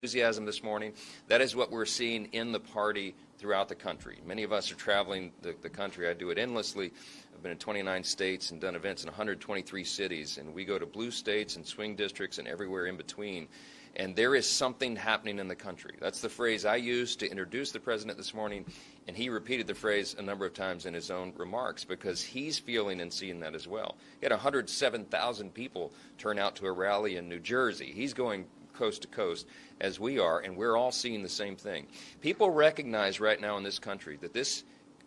Enthusiasm this morning. That is what we're seeing in the party throughout the country. Many of us are traveling the country. I do it endlessly. I've been in 29 states and done events in 123 cities, and we go to blue states and swing districts and everywhere in between. And there is something happening in the country. That's the phrase I used to introduce the president this morning, and he repeated the phrase a number of times in his own remarks because he's feeling and seeing that as well. He had 107,000 people turn out to a rally in New Jersey. He's going coast to coast as we are, and we're all seeing the same thing. People recognize right now in this country that this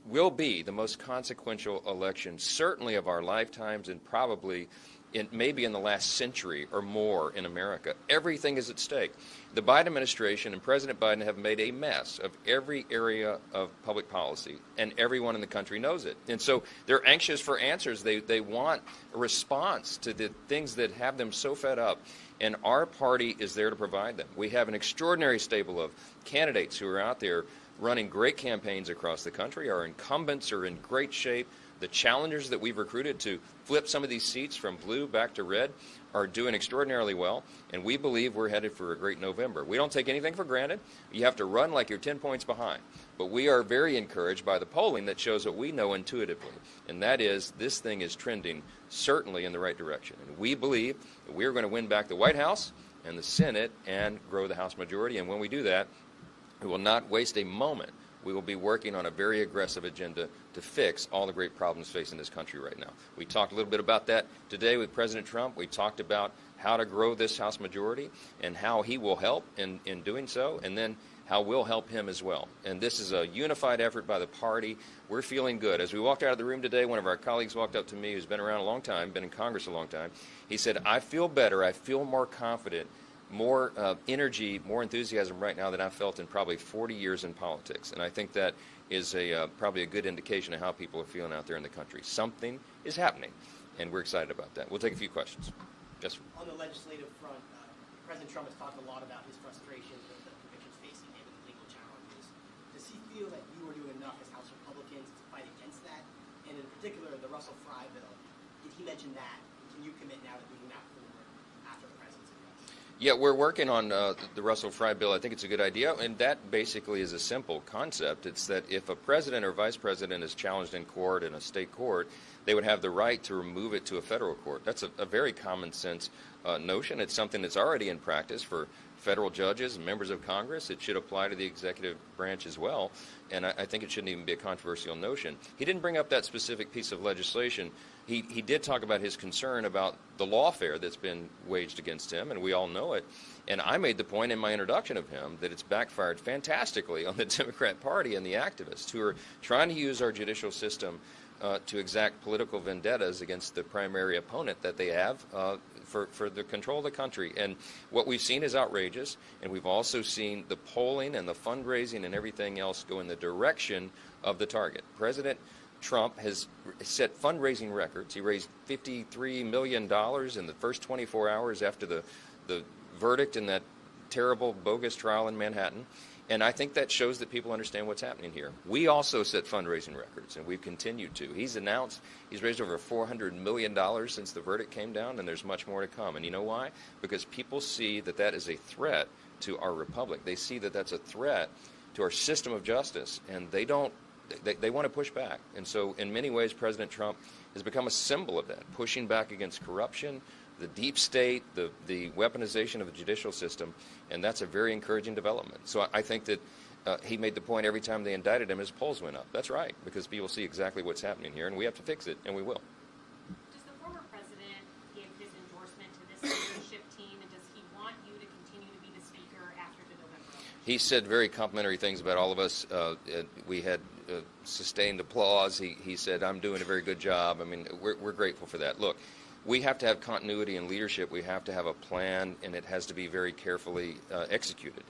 will be the most consequential election, certainly of our lifetimes, and probably maybe in the last century or more in America. Everything is at stake. The Biden administration and President Biden have made a mess of every area of public policy, and everyone in the country knows it. And so they're anxious for answers. They want a response to the things that have them so fed up, and our party is there to provide them. We have an extraordinary stable of candidates who are out there running great campaigns across the country. Our incumbents are in great shape. The challengers that we've recruited to flip some of these seats from blue back to red are doing extraordinarily well, and we believe we're headed for a great November. We don't take anything for granted. You have to run like you're 10 points behind. But we are very encouraged by the polling that shows what we know intuitively, and that is this thing is trending certainly in the right direction. And we believe that we're going to win back the White House and the Senate and grow the House majority, and when we do that, we will not waste a moment. We will be working on a very aggressive agenda to fix all the great problems facing this country right now. We talked a little bit about that today with President Trump. We talked about how to grow this House majority and how he will help in doing so, and then how we'll help him as well. And this is a unified effort by the party. We're feeling good. As we walked out of the room today, one of our colleagues walked up to me who's been around a long time, been in Congress a long time. He said, "I feel better. I feel more confident, more energy, more enthusiasm right now than I've felt in probably 40 years in politics." And I think that is probably a good indication of how people are feeling out there in the country. Something is happening, and we're excited about that. We'll take a few questions. Yes, sir. On the legislative front, President Trump has talked a lot about his frustrations with the convictions facing him and the legal challenges. Does he feel that you are doing enough as House Republicans to fight against that? And in particular, the Russell Fry bill, did he mention that? Can you commit now to moving that forward after the president's address? Yeah, we're working on the Russell Fry bill. I think it's a good idea, and that basically is a simple concept. It's that if a president or vice president is challenged in court, in a state court, they would have the right to remove it to a federal court. That's a very common sense notion. It's something that's already in practice for federal judges and members of Congress. It should apply to the executive branch as well, and I think it shouldn't even be a controversial notion. He didn't bring up that specific piece of legislation. He did talk about his concern about the lawfare that's been waged against him, and we all know it. And I made the point in my introduction of him that it's backfired fantastically on the Democrat Party and the activists who are trying to use our judicial system to exact political vendettas against the primary opponent that they have for the control of the country. And what we've seen is outrageous, and we've also seen the polling and the fundraising and everything else go in the direction of the target. President Trump has set fundraising records. He raised $53 million in the first 24 hours after the verdict in that terrible, bogus trial in Manhattan. And I think that shows that people understand what's happening here. We also set fundraising records, and we've continued to. He's announced he's raised over $400 million since the verdict came down, and there's much more to come. And you know why? Because people see that that is a threat to our republic. They see that that's a threat to our system of justice, and they want to push back. And so in many ways, President Trump has become a symbol of that, pushing back against corruption, the deep state, the weaponization of the judicial system, and that's a very encouraging development. So I think that he made the point every time they indicted him, his polls went up. That's right, because people see exactly what's happening here, and we have to fix it, and we will. Does the former president give his endorsement to this leadership team, and does he want you to continue to be the speaker after the November election? He said very complimentary things about all of us. We had sustained applause. He said, "I'm doing a very good job." I mean, we're grateful for that. Look, we have to have continuity in leadership. We have to have a plan, and it has to be very carefully executed.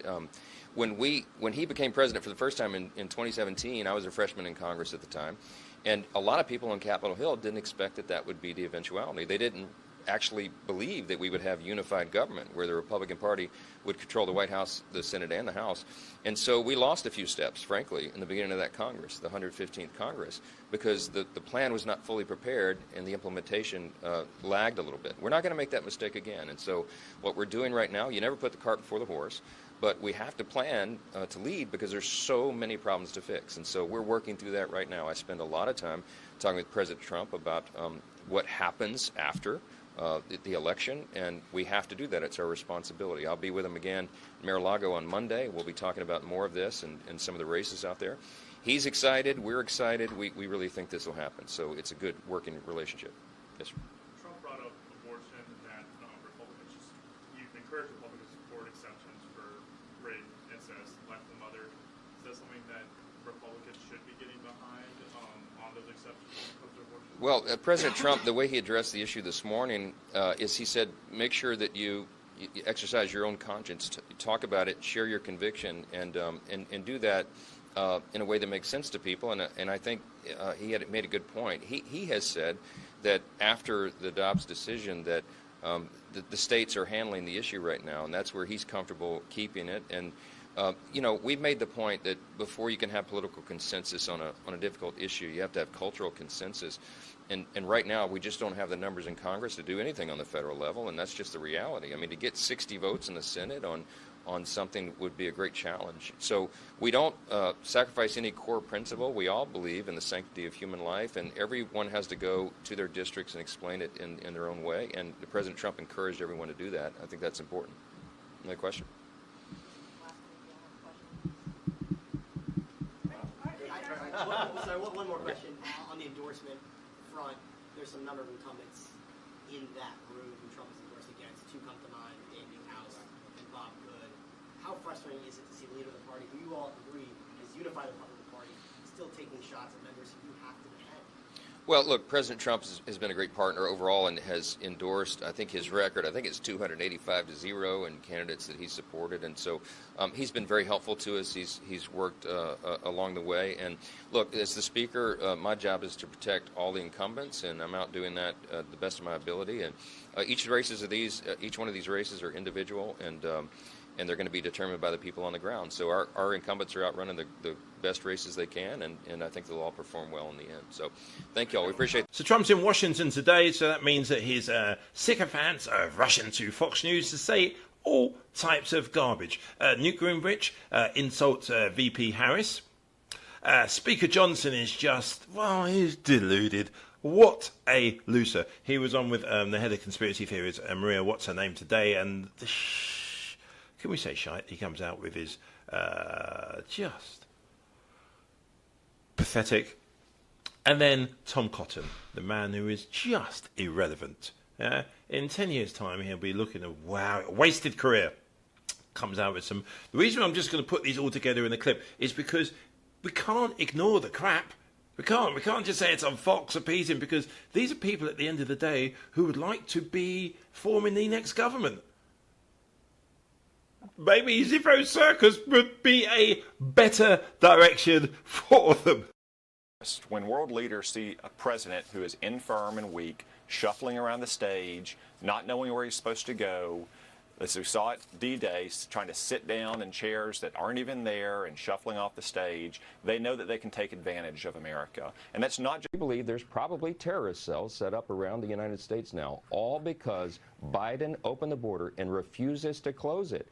When he became president for the first time in 2017, I was a freshman in Congress at the time, and a lot of people on Capitol Hill didn't expect that would be the eventuality. They didn't actually believe that we would have unified government where the Republican Party would control the White House, the Senate, and the House. And so we lost a few steps, frankly, in the beginning of that Congress, the 115th Congress, because the plan was not fully prepared and the implementation lagged a little bit. We're not going to make that mistake again. And so what we're doing right now, you never put the cart before the horse, but we have to plan to lead because there's so many problems to fix. And so we're working through that right now. I spend a lot of time talking with President Trump about what happens after the election, and we have to do that. It's our responsibility. I'll be with him again in Mar-a-Lago on Monday. We'll be talking about more of this and some of the races out there. He's excited. We're excited. We really think this will happen. So it's a good working relationship. Yes, sir. Trump brought up abortion and that Republicans you encourage Republicans to support exceptions for rape, incest, life of the mother. Is that something that Republicans should be getting behind on those exceptions when it comes to abortion? Well, President Trump, the way he addressed the issue this morning is he said, make sure that you exercise your own conscience, talk about it, share your conviction, and do that in a way that makes sense to people. And I think he had made a good point. He has said that after the Dobbs decision that the states are handling the issue right now, and that's where he's comfortable keeping it. And we've made the point that before you can have political consensus on a difficult issue, you have to have cultural consensus. And right now, we just don't have the numbers in Congress to do anything on the federal level, and that's just the reality. I mean, to get 60 votes in the Senate on something would be a great challenge. So we don't sacrifice any core principle. We all believe in the sanctity of human life, and everyone has to go to their districts and explain it in their own way. And President Trump encouraged everyone to do that. I think that's important. Another question? One more question. On the endorsement front, there's some number of incumbents in that room who Trump is endorsed against. Two come to mind, Dave Newhouse and Bob Good. How frustrating is it to see the leader of the party, who you all agree has unified the Republican Party, still taking shots at members who you have to defend? Well, look, President Trump has been a great partner overall and has endorsed, I think his record, I think it's 285-0 in candidates that he's supported. And so he's been very helpful to us. He's worked along the way. And look, as the Speaker, my job is to protect all the incumbents, and I'm out doing that the best of my ability. And each one of these races are individual, and they're going to be determined by the people on the ground. So our incumbents are out running the best races they can, and I think they'll all perform well in the end. So thank you all. We appreciate it. So Trump's in Washington today, so that means that his sycophants are rushing to Fox News to say all types of garbage. Newt Gingrich insults VP Harris. Speaker Johnson is just, well, he's deluded. What a loser. He was on with the head of conspiracy theories, Maria, what's her name, today, and can we say shite he comes out with is just pathetic. And then Tom Cotton, the man who is just irrelevant. In 10 years' time, he'll be looking at, wow, wasted career. Comes out with some... The reason I'm just going to put these all together in a clip is because we can't ignore the crap. We can't just say it's on Fox appeasing, because these are people at the end of the day who would like to be forming the next government. Maybe Zippo Circus would be a better direction for them. When world leaders see a president who is infirm and weak, shuffling around the stage, not knowing where he's supposed to go, as we saw at D-Day, trying to sit down in chairs that aren't even there and shuffling off the stage, they know that they can take advantage of America. And that's not just... We believe there's probably terrorist cells set up around the United States now, all because Biden opened the border and refuses to close it.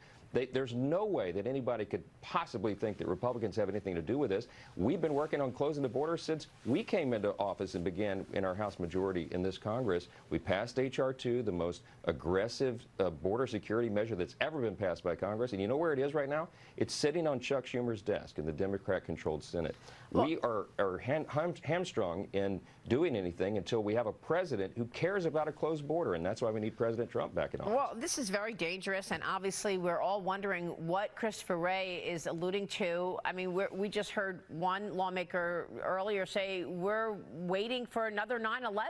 There's no way that anybody could possibly think that Republicans have anything to do with this. We've been working on closing the border since we came into office and began in our House majority in this Congress. We passed H.R. 2, the most aggressive border security measure that's ever been passed by Congress. And you know where it is right now? It's sitting on Chuck Schumer's desk in the Democrat-controlled Senate. Well, we are hamstrung in doing anything until we have a president who cares about a closed border, and that's why we need President Trump back in office. Well, this is very dangerous, and obviously we're all wondering what Christopher Wray is alluding to. I mean, we just heard one lawmaker earlier say we're waiting for another 9/11.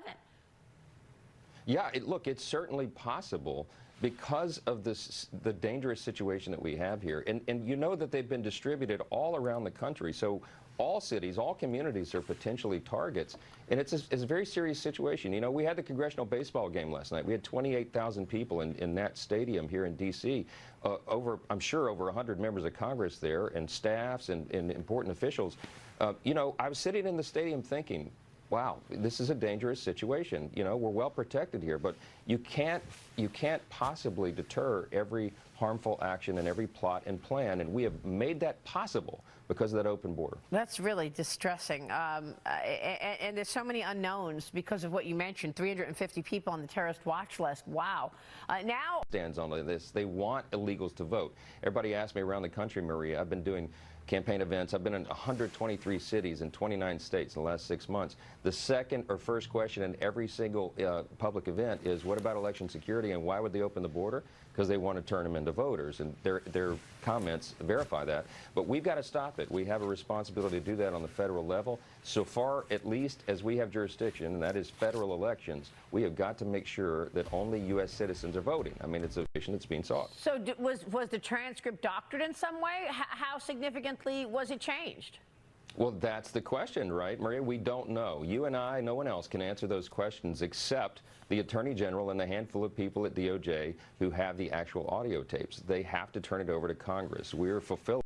Yeah, look, it's certainly possible because of the dangerous situation that we have here. And you know that they've been distributed all around the country. So all cities, all communities are potentially targets. And it's a very serious situation. You know, we had the congressional baseball game last night. We had 28,000 people in that stadium here in D.C. I'm sure over 100 members of Congress there, and staffs and important officials. You know, I was sitting in the stadium thinking, wow, this is a dangerous situation. You know, we're well protected here. But You can't possibly deter every harmful action and every plot and plan, and we have made that possible because of that open border. That's really distressing. And there's so many unknowns because of what you mentioned, 350 people on the terrorist watch list. Wow. Now Stands on this. They want illegals to vote. Everybody asks me around the country, Maria, I've been doing campaign events. I've been in 123 cities in 29 states in the last 6 months. The second or first question in every single public event is, what about election security and why would they open the border? Because they want to turn them into voters, and their comments verify that. But we've got to stop it. We have a responsibility to do that on the federal level. So far, at least as we have jurisdiction, and that is federal elections, we have got to make sure that only U.S. citizens are voting. I mean, it's a mission that's being sought. so was the transcript doctored in some way? How significantly was it changed? Well, that's the question, right, Maria? We don't know. You and I, no one else can answer those questions except the Attorney General and the handful of people at DOJ who have the actual audio tapes. They have to turn it over to Congress. We're fulfilling